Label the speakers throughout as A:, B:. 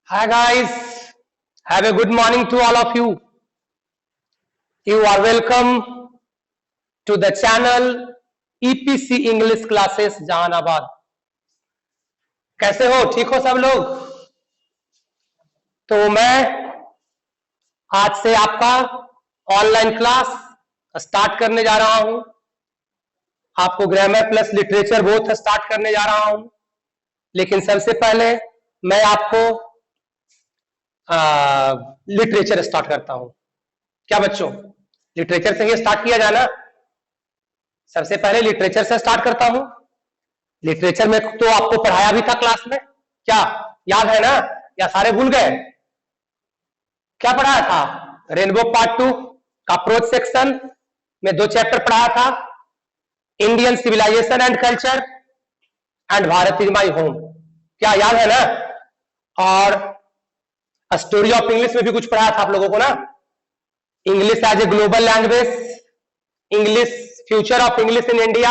A: Hi guys, have a good morning to all of you. You are welcome to the channel EPC English Classes Jehanabad. कैसे हो? ठीक हो सब लोग? तो मैं आज से आपका ऑनलाइन क्लास स्टार्ट करने जा रहा हूं। आपको grammar plus literature both start करने जा रहा हूं। लेकिन सबसे पहले मैं आपको लिटरेचर स्टार्ट करता हूं। क्या बच्चों, लिटरेचर से ही स्टार्ट किया जाना। सबसे पहले लिटरेचर से स्टार्ट करता हूं। लिटरेचर में तो आपको पढ़ाया भी था क्लास में, क्या याद है ना? या सारे भूल गए? क्या पढ़ाया था? रेनबो पार्ट 2 का अप्रोच सेक्शन में 2 चैप्टर पढ़ाया था, Indian civilization and culture and Bharat is my home. क्या याद है ना? और स्टोरी ऑफ इंग्लिश में भी कुछ पढ़ाया था आप लोगों को ना, English as a global language, English, future of English in India,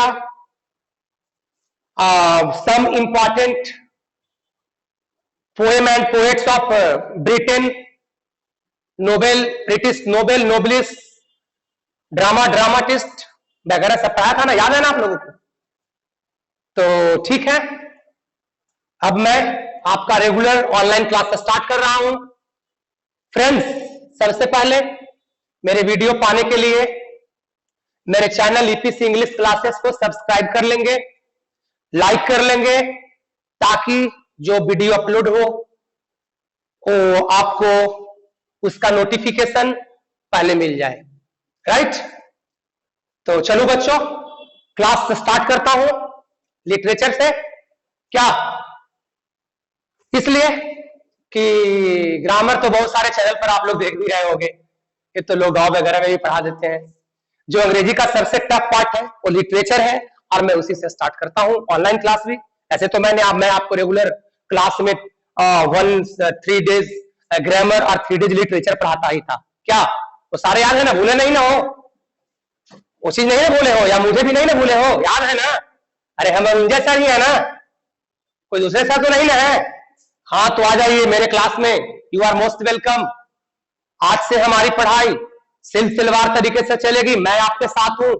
A: some important poem and poets of Britain, British Nobel, Nobelist, dramatist वगैरह सब पढ़ाया था ना, याद है ना आप लोगों को? तो ठीक है, अब मैं आपका रेगुलर ऑनलाइन क्लास स्टार्ट कर रहा हूं। फ्रेंड्स, सबसे पहले मेरे वीडियो पाने के लिए मेरे चैनल ईपीसी इंग्लिश क्लासेस को सब्सक्राइब कर लेंगे, लाइक कर लेंगे, ताकि जो वीडियो अपलोड हो वो आपको उसका नोटिफिकेशन पहले मिल जाए। राइट? तो चलो बच्चों, क्लास स्टार्ट करता हूं लिटरेचर से। क्या? इसलिए कि ग्रामर तो बहुत सारे चैनल पर आप लोग देख भी रहे होंगे, ये तो लोग गांव वगैरह में भी पढ़ा देते हैं। जो अंग्रेजी का सबसे टफ पार्ट है वो लिटरेचर है, और मैं उसी से स्टार्ट करता हूं ऑनलाइन क्लास भी। ऐसे तो मैं आपको रेगुलर क्लास में 3 डेज ग्रामर और 3 डेज लिटरेचर पढ़ाता ही था। क्या वो सारे याद है ना? भूले नहीं ना हो? वो चीज नहीं ना भूले हो, या मुझे भी नहीं ना भूले हो? याद है ना? अरे हम जैसा ही है ना, कोई दूसरे साथ तो नहीं ना है? हाँ, तो आ जाइए मेरे क्लास में, यू आर मोस्ट वेलकम। आज से हमारी पढ़ाई सिलसिलेवार तरीके से चलेगी। मैं आपके साथ हूं,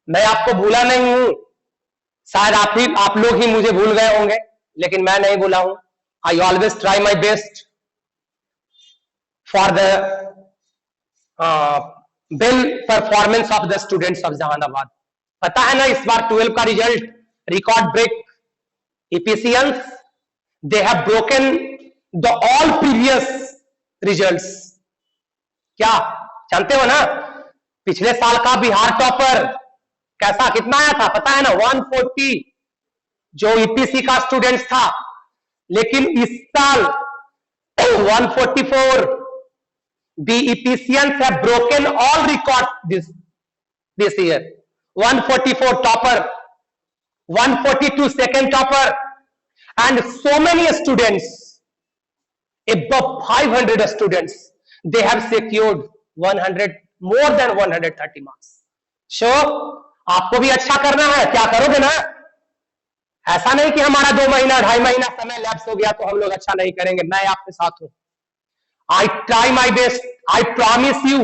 A: मैं आपको भूला नहीं हूं। शायद आप लोग ही मुझे भूल गए होंगे, लेकिन मैं नहीं भूला हूं। I always try my best for the well performance of the students of Jehanabad. पता है ना, इस बार 12 का रिजल्ट रिकॉर्ड ब्रेक, इपीसियंस they have broken the all previous results. क्या जानते हो ना? पिछले साल का बिहार टॉपर कैसा, कितना आया था पता है ना? 140 जो ईपीसी का स्टूडेंट्स था, लेकिन इस साल 144। The EPCians have broken all records this year. 144 topper, 142 second topper, and so many students, above 500 students, they have secured 100, more than 130 marks. So आपको भी अच्छा करना है, क्या करोगे ना? ऐसा नहीं कि हमारा 2 महीना 2.5 महीना समय लैप्स हो गया तो हम लोग अच्छा नहीं करेंगे। मैं आपके साथ हूं। I try my best. I promise you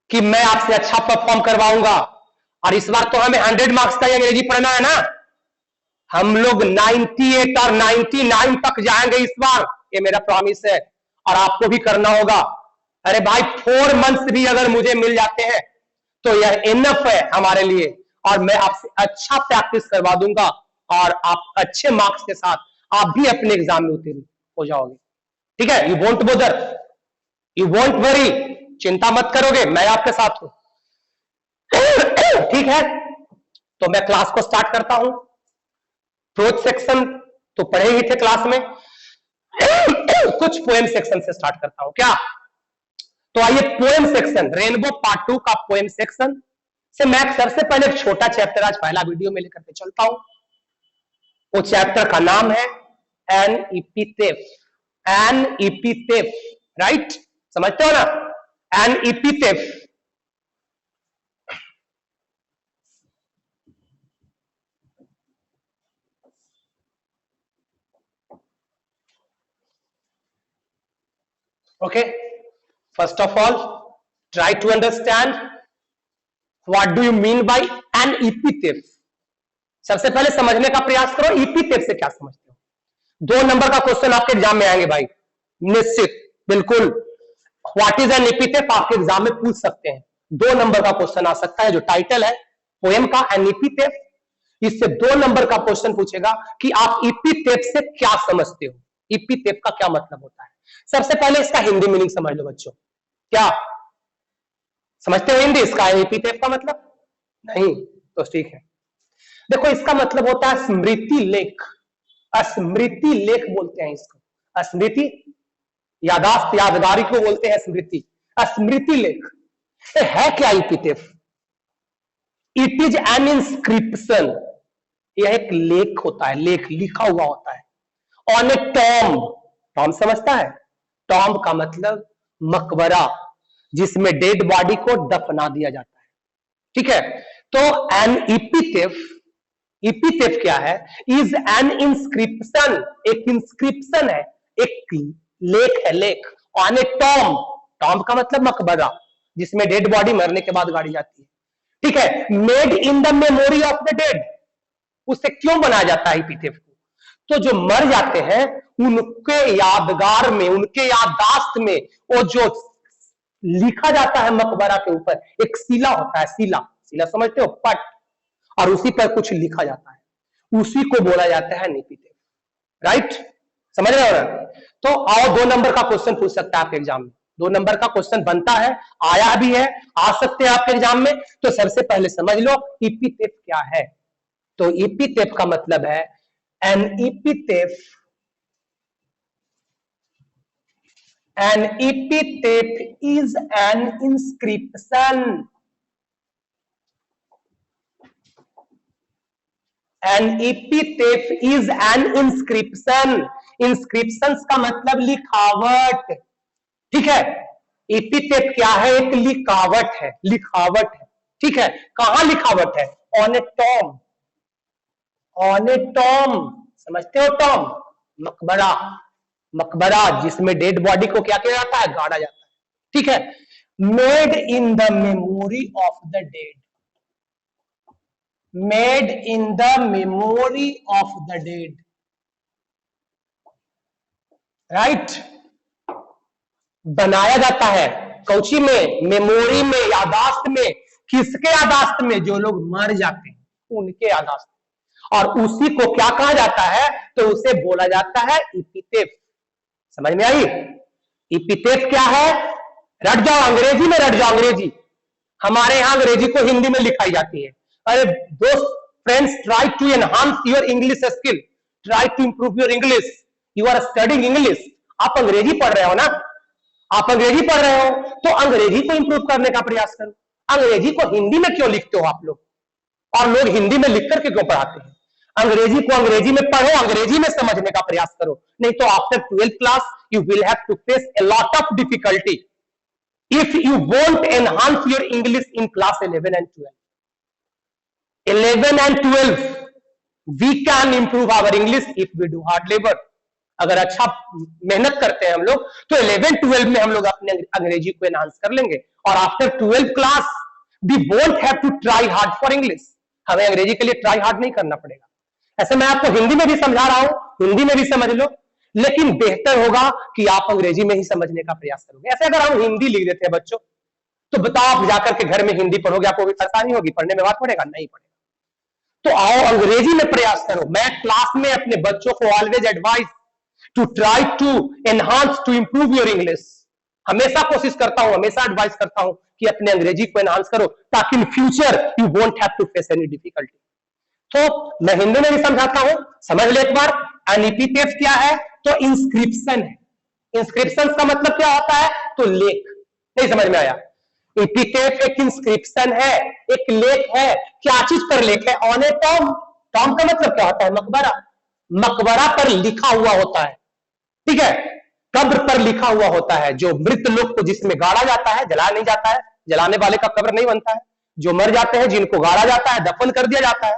A: कि मैं आपसे अच्छा परफॉर्म करवाऊंगा। और इस बार तो हमें 100 मार्क्स का अंग्रेजी पढ़ना है ना। हम लोग 98 और 99 तक जाएंगे इस बार, ये मेरा प्रॉमिस है, और आपको भी करना होगा। अरे भाई, 4 मंथ्स भी अगर मुझे मिल जाते हैं तो यह इनफ है हमारे लिए, और मैं आपसे अच्छा प्रैक्टिस करवा दूंगा, और आप अच्छे मार्क्स के साथ आप भी अपने एग्जाम में उत्तीर्ण हो जाओगे। ठीक है? You won't bother, you won't worry, चिंता मत करोगे, मैं आपके साथ हूं। ठीक है, तो मैं क्लास को स्टार्ट करता हूं। प्रोच सेक्शन तो पढ़े ही थे क्लास में। कुछ पोएम सेक्शन से स्टार्ट करता हूं। क्या? तो आइए, पोएम सेक्शन, रेनबो पार्ट 2 का पोएम सेक्शन से मैं सबसे पहले एक छोटा चैप्टर आज पहला वीडियो में लेकर के चलता हूं। वो चैप्टर का नाम है an epitaph. An epitaph, right? समझते हो ना? An epitaph. Okay, first of all, try to understand what do you mean by an epithet. सबसे पहले समझने का प्रयास करो epithet से क्या समझते हो। 2 नंबर का क्वेश्चन आपके एग्जाम में आएंगे भाई, निश्चित, बिल्कुल। व्हाट इज एन epithet आपके एग्जाम में पूछ सकते हैं। 2 नंबर का क्वेश्चन आ सकता है, जो टाइटल है पोएम का एन epithet, इससे 2 नंबर का क्वेश्चन पूछेगा कि आप epithet से क्या समझते हो, epithet का क्या मतलब होता है। सबसे पहले इसका हिंदी मीनिंग समझ लो बच्चों। क्या समझते हो हिंदी इसका epithet का मतलब? नहीं तो ठीक है। देखो इसका मतलब होता है स्मृति लेख, स्मृति लेख बोलते हैं इसको। स्मृति यादाश्त, यादगारी को बोलते हैं स्मृति, स्मृति लेख। है क्या epithet? It is an inscription, यह एक लेख होता है, लेख लिखा हुआ होता है। ऑन ए टॉम्ब, टॉम्ब समझता है? टॉम्ब का मतलब मकबरा, जिसमें डेड बॉडी को दफना दिया जाता है। ठीक है, तो एन epithet, epithet क्या है? इज एन इंस्क्रिप्शन, एक इंस्क्रिप्शन है, एक लेख है, लेख। ऑन ए टॉम्ब, टॉम्ब का मतलब मकबरा, जिसमें डेड बॉडी मरने के बाद गाड़ी जाती है। ठीक है, made in the memory of the dead, उससे क्यों बनाया जाता है epithet को? तो जो मर जाते हैं उनके यादगार में, उनके याददाश्त में वो जो लिखा जाता है मकबरा के ऊपर, एक शिला होता है, शिला, शिला समझते हो, पट, और उसी पर कुछ लिखा जाता है, उसी को बोला जाता है epithet। राइट, समझ रहे हो ना? तो आओ 2 नंबर का क्वेश्चन पूछ सकता है आपके एग्जाम में, 2 नंबर का क्वेश्चन बनता है, आया भी है, आ सकते हैं आपके एग्जाम में। तो सबसे पहले समझ लो epithet क्या है। तो epithet का मतलब है an epithet, an epithet is an inscription, an epithet is an inscription, inscriptions का मतलब लिखावट। ठीक है, epithet क्या है? एक लिखावट है, लिखावट है। ठीक है, कहां लिखावट है? On A tomb, on A tomb, समझते हो टॉम्ब? मकबरा, मकबरा जिसमें डेड बॉडी को क्या किया जाता है? गाड़ा जाता है। ठीक है, made in the memory of the dead, made in the memory of the dead. Right, बनाया जाता है कौची में? मेमोरी में, यादाश्त में। किसके यादाश्त में? जो लोग मर जाते हैं उनके यादाश्त। और उसी को क्या कहा जाता है? तो उसे बोला जाता है epithet। समझ में आई? epithet क्या है? रट जाओ, अंग्रेजी में रट जाओ, अंग्रेजी। हमारे यहां अंग्रेजी को हिंदी में लिखाई जाती है। अरे दोस्त, friends, try to enhance your English skill, try to improve your English. You are studying English, आप अंग्रेजी पढ़ रहे हो ना, आप अंग्रेजी पढ़ रहे हो, तो अंग्रेजी को इंप्रूव करने का प्रयास करो। अंग्रेजी को हिंदी में क्यों लिखते हो आप लोग? और लोग हिंदी में लिख करके क्यों पढ़ाते हैं? अंग्रेजी को अंग्रेजी में पढ़ो, अंग्रेजी में समझने का प्रयास करो, नहीं तो after 12th class you will have to face a lot of difficulty if you won't enhance your English in class 11 and 12. 11 and 12 we can improve our English if we do hard labor. अगर अच्छा मेहनत करते हैं हम लोग तो 11-12 में हम लोग अपने अंग्रेजी को एनहांस कर लेंगे। और after 12th class we won't have to try hard for English, हमें अंग्रेजी के लिए ट्राई हार्ड नहीं करना पड़ेगा। ऐसे मैं आपको हिंदी में भी समझा रहा हूं, हिंदी में भी समझ लो, लेकिन बेहतर होगा कि आप अंग्रेजी में ही समझने का प्रयास करोगे। ऐसे अगर हम हिंदी लिख देते हैं बच्चों, तो बताओ आप जाकर के घर में हिंदी पढ़ोगे, आपको भी परेशानी होगी, पढ़ने में बात पड़ेगा? नहीं पड़ेगा। तो आओ अंग्रेजी में प्रयास करो। मैं क्लास में अपने बच्चों को always advice to try to enhance, to improve your English. हमेशा कोशिश करता हूं, हमेशा एडवाइस करता हूं कि अपने अंग्रेजी को एनहांस करो, ताकि in future you won't have to face any difficulty. तो मैं हिंदी में भी समझाता हूं, समझ ले एक बार। एन epithet क्या है? तो इंस्क्रिप्शन है। इंस्क्रिप्शन का मतलब क्या होता है? तो लेख। नहीं समझ में आया? epithet एक इंस्क्रिप्शन है, एक लेख है। क्या चीज पर लेख है? On A tomb. टॉम्ब का मतलब क्या होता है? मकबरा। मकबरा पर लिखा हुआ होता है। ठीक है, कब्र पर लिखा हुआ होता है, जो मृत लोग को जिसमें गाड़ा जाता है, जलाया नहीं जाता है, जलाने वाले का कब्र नहीं बनता है, जो मर जाते हैं जिनको गाड़ा जाता है, दफन कर दिया जाता है,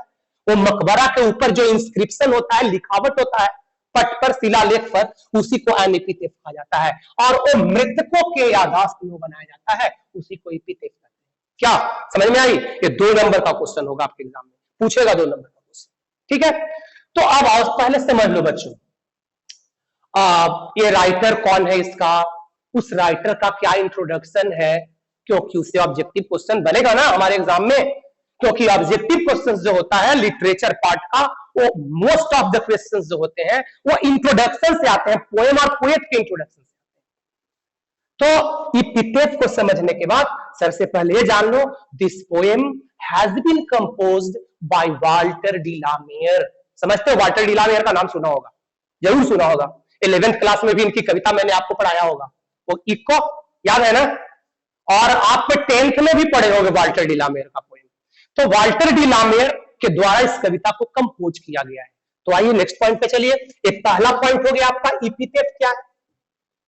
A: वो मकबरा के ऊपर जो इंस्क्रिप्शन होता है, लिखावट होता है, पट पर, शिलालेख पर, उसी को एपिथेट कहा जाता है। और वो मृतकों के याददाश्त में बनाया जाता है, उसी को एपिथेट कहते हैं। क्या समझ में आई? ये 2 नंबर का क्वेश्चन होगा आपके एग्जाम में, पूछेगा 2 नंबर का क्वेश्चन। ठीक है, तो अब आओ पहले समझ लो बच्चों, ये राइटर कौन है इसका, उस राइटर का क्या इंट्रोडक्शन है, क्योंकि उससे ऑब्जेक्टिव क्वेश्चन बनेगा ना हमारे एग्जाम में। क्योंकि ऑब्जेक्टिव क्वेश्चन जो होता है लिटरेचर पार्ट का, वो मोस्ट ऑफ द क्वेश्चंस जो होते हैं वो इंट्रोडक्शन से आते हैं, पोएम और पोएट के इंट्रोडक्शन से आते हैं। तो एपिथेट को समझने के बाद सबसे पहले ये जान लो, this poem has been composed by Walter de la Mare. समझते हो, वाल्टर डी ला मेयर का नाम सुना होगा, जरूर सुना होगा। 11th क्लास में भी इनकी कविता मैंने आपको पढ़ाया होगा, वो इको याद है ना, और आप 10th में भी पढ़े होंगे वाल्टर डी ला मेयर का पोएम। तो वाल्टर डी ला मेयर के द्वारा इस कविता को कंपोज किया गया है। तो आइए नेक्स्ट पॉइंट पे चलिए। एक पहला पॉइंट हो गया आपका एपिथेट क्या है,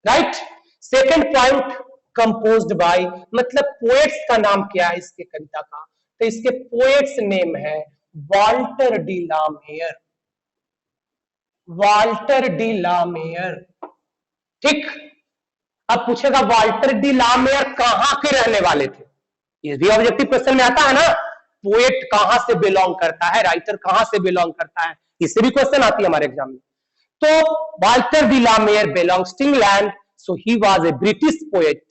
A: right. Second point composed by, मतलब पोएट्स का नाम क्या है इसके कविता का, तो इसके पोएट्स नेम है Walter de la Mare, Walter de la Mare. ठीक, अब पूछेगा वाल्टर डी ला मेयर कहां के रहने वाले थे, ये भी ऑब्जेक्टिव क्वेश्चन में आता है ना, पोएट कहां से बिलोंग करता है, राइटर कहां से बिलोंग करता है, इससे भी क्वेश्चन आती है हमारे एग्जाम में। तो Walter de la Mare belongs to England, so he was a British poet.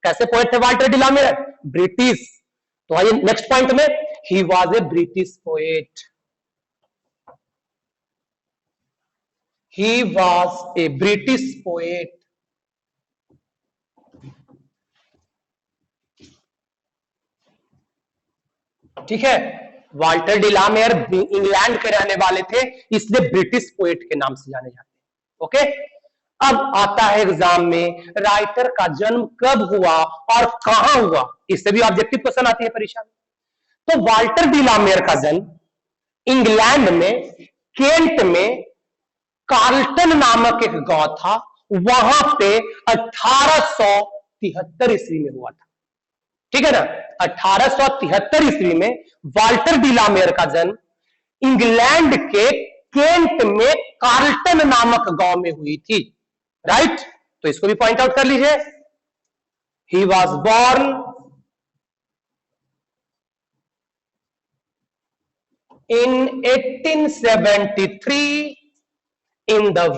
A: कैसे पोएट थे Walter de la Mare? British. तो आइए नेक्स्ट पॉइंट में, he was a British poet, he was a British poet। ठीक है, Walter de la Mare England के रहने वाले थे, इसलिए ब्रिटिश पोएट के नाम से जाने जाते हैं। ओके, अब आता है एग्जाम में राइटर का जन्म कब हुआ और कहां हुआ, इससे भी ऑब्जेक्टिव क्वेश्चन आती है परीक्षा में। तो वाल्टर डी ला मेयर का जन्म इंग्लैंड में केंट में कार्लटन नामक एक गांव था, वहां पे 1873 ईस्वी में हुआ था। ठीक है ना, 1873 ईस्वी में वाल्टर डी ला मेयर का जन्म इंग्लैंड के केंट में कार्लटन नामक गांव में हुई थी, राइट। तो इसको भी पॉइंट आउट कर लीजिए। He was born in 1873 in the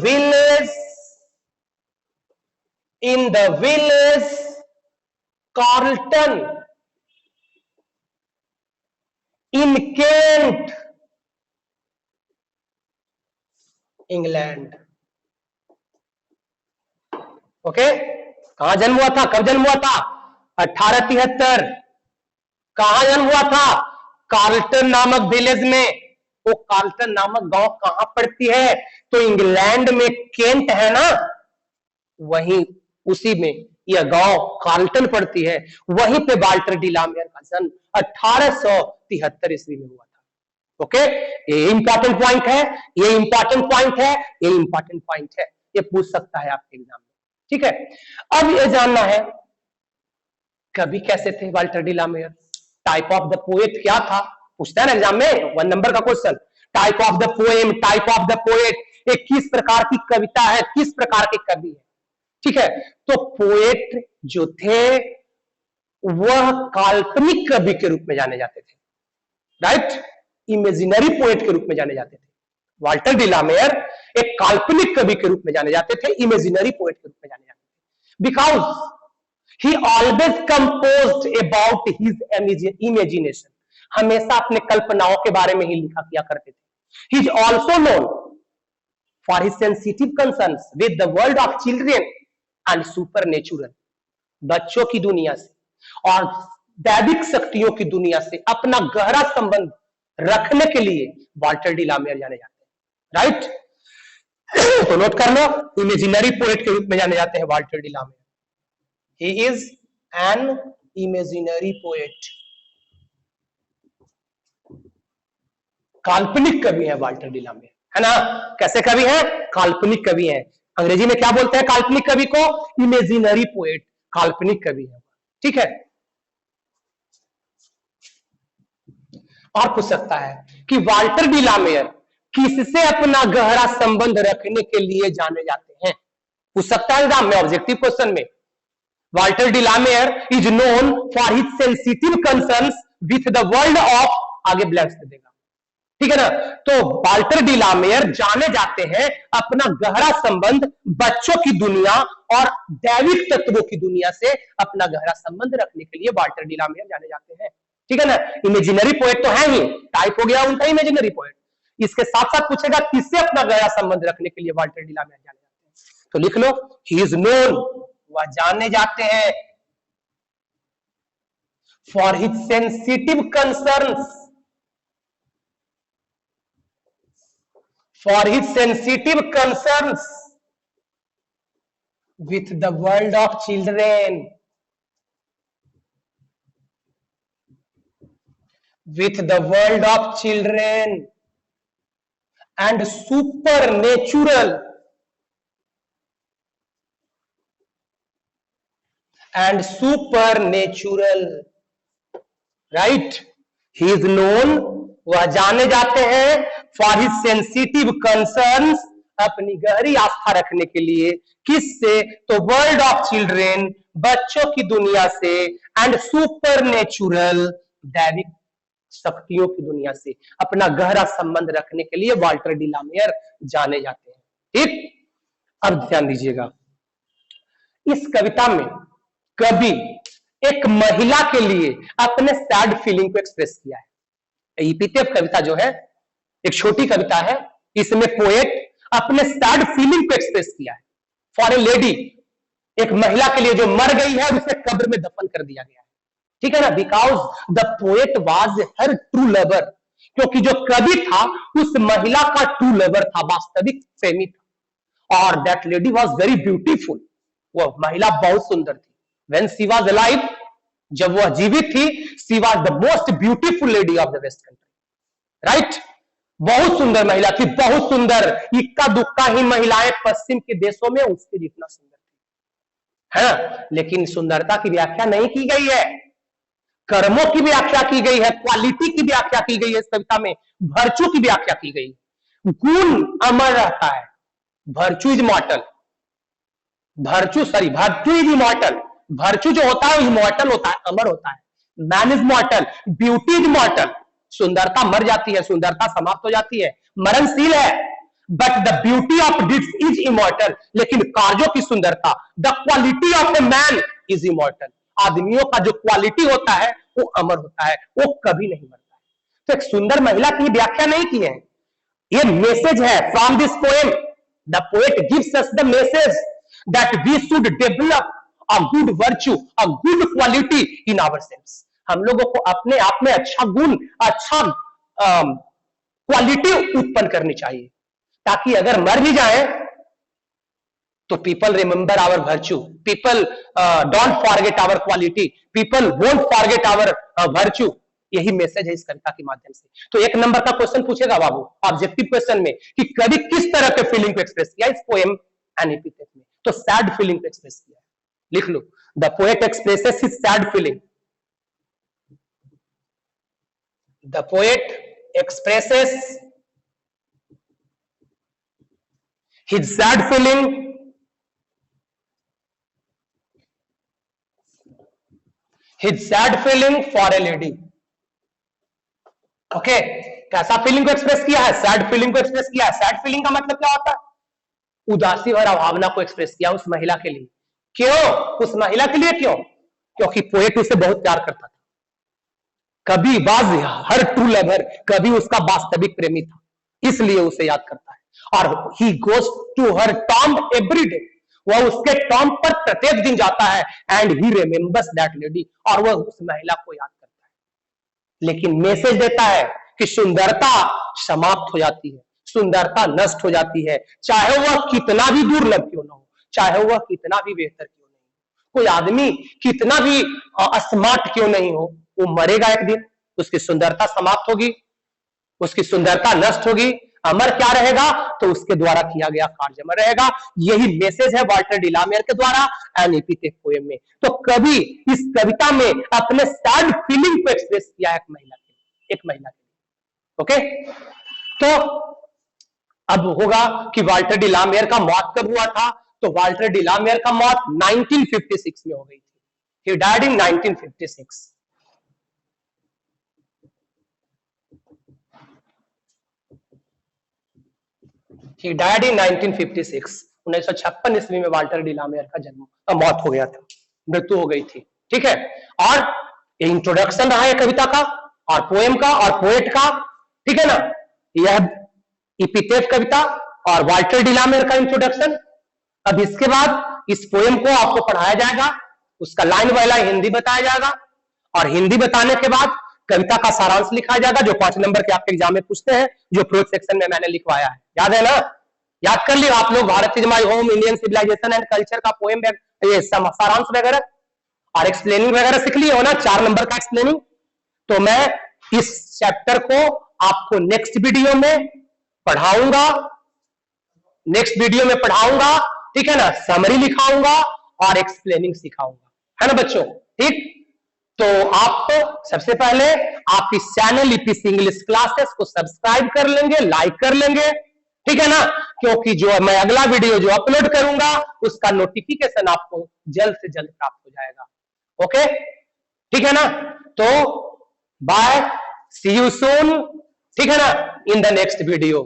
A: village Carlton in Kent, England. Okay, कहां जन्म हुआ था, कब जन्म हुआ था? 1873। कहां जन्म हुआ था? कार्लटन नामक विलेज में। वो कार्लटन नामक गांव कहां पड़ती है? तो इंग्लैंड में केंट है ना, वहीं उसी में यह गांव कार्लटन पड़ती है, वहीं पे वाल्टर डी ला मेयर का जन्म 1873 ईस्वी में हुआ था। ओके, ये इंपॉर्टेंट पॉइंट है, ये इंपॉर्टेंट पॉइंट है, ये इंपॉर्टेंट पॉइंट है, ये पूछ सकता है आपके एग्जाम में। ठीक है, अब ये जानना है कवि कैसे थे Walter de la Mare, type of the poet क्या था, पूछता है ना एग्जाम में 1 नंबर का question. Type of the poem, type of the poet, ये किस प्रकार की कविता है, किस प्रकार के कवि है। ठीक है, तो पोएट जो थे वह काल्पनिक कवि के रूप में जाने जाते थे, राइट, इमेजिनरी पोएट के रूप में जाने जाते थे। वाल्टर डी ला मेयर एक काल्पनिक कवि के रूप में जाने जाते थे, इमेजिनरी पोएट के रूप में जाने जाते थे, because he always composed about his imagination, हमेशा अपने कल्पनाओं के बारे में ही लिखा किया करते थे। He is also known for his sensitive concerns with the world of children and super natural, बच्चों की दुनिया से और दैविक शक्तियों की दुनिया से अपना गहरा संबंध रखने के लिए वाल्टर डी ला मेयर जाने जाते हैं, राइट। तो नोट कर लो, इमेजिनरी पोएट के रूप में जाने जाते हैं Walter de la Mare. He is an imaginary poet, काल्पनिक कवि है वाल्टर डी ला मेयर, है ना। कैसे कवि है? काल्पनिक कवि है। अंग्रेजी में क्या बोलते हैं काल्पनिक कवि को? इमेजिनरी पोएट, काल्पनिक कवि है। ठीक है, और पूछ सकता है कि वाल्टर डी ला मेयर किससे अपना गहरा संबंध रखने के लिए जाने जाते हैं? पूछ सकता है एग्जाम में, ऑब्जेक्टिव क्वेश्चन में। Walter de la Mare is known for his sensitive concerns with the world of, आगे ब्लैंक्स दे देगा, ठीक है ना। तो वाल्टर डिलामेयर जाने जाते हैं अपना गहरा संबंध बच्चों की दुनिया और दैविक तत्वों की दुनिया से अपना गहरा संबंध रखने के लिए वाल्टर डिलामेयर जाने जाते हैं, ठीक है ना। इमेजिनरी पोएट तो है ही, टाइप हो गया उनका इमेजिनरी पोएट। इसके साथ साथ पूछेगा किससे अपना गहरा संबंध रखने के लिए वाल्टर डिलामेयर जाने जाते हैं, तो लिख लो ही इज नोन, वह जाने जाते हैं, for his sensitive concerns, for his sensitive concerns with the world of children, with the world of children and supernatural right, he is known, वह जाने जाते हैं फॉर हिज सेंसिटिव कंसर्न्स, अपनी गहरी आस्था रखने के लिए, किससे, तो वर्ल्ड ऑफ चिल्ड्रेन, बच्चों की दुनिया से, एंड सुपरनेचुरल, दैविक शक्तियों की दुनिया से अपना गहरा संबंध रखने के लिए वाल्टर डिलामेयर जाने जाते हैं, ठीक। अब ध्यान दीजिएगा, इस कविता में कवि एक महिला के लिए अपने सैड फीलिंग को एक्सप्रेस किया है। ईपीएफ कविता जो है एक छोटी कविता है, इसमें पोएट अपने सैड फीलिंग को एक्सप्रेस किया है फॉर ए लेडी, एक महिला के लिए जो मर गई है और उसे कब्र में दफन कर दिया गया है, ठीक है ना। Because the poet was her true lover, क्योंकि जो कवि था उस महिला का ट्रू लवर था, वास्तविक प्रेमी था, और that lady was very beautiful, वह महिला बहुत सुंदर थी। व्हेन शी वाज अलाइव, जब वह जीवित थी, she was the most beautiful lady of the west country, right. बहुत सुंदर महिला थी, बहुत सुंदर, इक्का दुक्का ही महिलाएं पश्चिम के देशों में उसके जितना सुंदर थी, है ना। लेकिन सुंदरता की व्याख्या नहीं की गई है, कर्मों की व्याख्या की गई है, क्वालिटी की व्याख्या की गई है इस कविता में, वर्चू की व्याख्या की गई। गुण अमर रहता है, virtue is मॉर्टल, virtue is immortal, virtue जो होता है इमॉर्टल होता है, अमर होता है। मैन इज मॉर्टल, ब्यूटी इज मॉर्टल, सुंदरता मर जाती है, सुंदरता समाप्त हो जाती है, मरणशील है, but the beauty of डिड्स is immortal, लेकिन कार्यों की सुंदरता, the quality of a man is immortal, आदमियों का जो क्वालिटी होता है वो अमर होता है, वो कभी नहीं मरता है। तो एक सुंदर महिला की व्याख्या नहीं की है, ये मैसेज है from this poem. The poet gives us the message that we should develop a good virtue, a good quality in ourselves. हम लोगों को अपने आप में अच्छा गुण, अच्छा क्वालिटी उत्पन्न करनी चाहिए, ताकि अगर मर भी जाए तो people remember our virtue, people don't forget our quality, people won't forget our virtue. यही मैसेज है इस कविता के माध्यम से। तो एक नंबर का क्वेश्चन पूछेगा बाबू ऑब्जेक्टिव क्वेश्चन में कि कवि किस तरह के फीलिंग को एक्सप्रेस किया इस पोएम एंड एपिथेट में, तो सैड फीलिंग को एक्सप्रेस किया है, लिख लो, the poet expresses his sad feeling, the poet expresses his sad feeling for a lady. Okay, कैसा फीलिंग को एक्सप्रेस किया है, सैड फीलिंग को एक्सप्रेस किया है। सैड फीलिंग का मतलब क्या होता है, उदासी भरा भावना को एक्सप्रेस किया उस महिला के लिए। क्यों, उस महिला के लिए क्यों, क्योंकि पोएट उसे बहुत प्यार करता था, कभी बाज हर ट्रू लवर, कभी उसका वास्तविक प्रेमी था, इसलिए उसे याद करता है। और he goes to her tomb every day, वह उसके टॉम्ब पर प्रत्येक दिन जाता है, and he remembers that lady, और वह उस महिला को याद करता है। लेकिन मैसेज देता है कि सुंदरता समाप्त हो जाती है, सुंदरता नष्ट हो जाती है, चाहे वह कितना भी दुर्लभ क्यों ना हो, चाहे वह कितना भी बेहतर क्यों नहीं हो, कोई आदमी कितना भी स्मार्ट क्यों नहीं हो, वो मरेगा एक दिन, उसकी सुंदरता समाप्त होगी, उसकी सुंदरता नष्ट होगी, अमर क्या रहेगा, तो उसके द्वारा किया गया कार्य अमर रहेगा। यही मैसेज है वाल्टर डिलामेयर के द्वारा एन एपिथेट पोएम में। तो कवि इस कविता में अपने सैड फीलिंग को एक्सप्रेस किया एक महिला के लिए, ओके। तो अब होगा कि वाल्टर डी लामेयर का मौत कब हुआ था, तो वाल्टर डी लामेयर का मौत 1956 में हो गई थी। He died in 1956। He died in 1956। 1956 ईस्वी में वाल्टर डी लामेयर का जन्म मौत हो गया था, मृत्यु हो गई थी। ठीक है, और इंट्रोडक्शन रहा है कविता का और पोएम का और पोएट का। ठीक है ना, यह इपिथेट कविता और वाल्टर डी लामेयर का इंट्रोडक्शन। अब इसके बाद इस पोएम को आपको पढ़ाया जाएगा, उसका लाइन बाय लाइन हिंदी बताया जाएगा, और हिंदी बताने के बाद कविता का सारांश लिखा जाएगा, जो 5 नंबर के आपके एग्जाम में पूछते हैं, जो प्रोज सेक्शन में मैंने लिखवाया है। याद है ना, याद कर लियो आप लोग, Bharat is my home, Indian civilization and culture का पोएम, ये सारांश वगैरह और एक्सप्लेनिंग वगैरह सीख लिए हो ना, 4 नंबर का एक्सप्लेनिंग। तो मैं इस चैप्टर को आपको नेक्स्ट वीडियो में पढ़ाऊंगा, नेक्स्ट वीडियो में पढ़ाऊंगा। ठीक है ना, समरी लिखाऊंगा और एक्सप्लेनिंग सिखाऊंगा, है ना बच्चों। ठीक, तो आप सबसे पहले आप इस चैनल ईपीसी इंग्लिश क्लासेस को सब्सक्राइब कर लेंगे, लाइक कर लेंगे। ठीक है ना, क्योंकि जो मैं अगला वीडियो जो अपलोड करूंगा उसका नोटिफिकेशन आपको जल्द से जल्द प्राप्त हो जाएगा। ओके, ठीक है ना, तो बाय, सी यू सून। ठीक है ना, इन द नेक्स्ट वीडियो।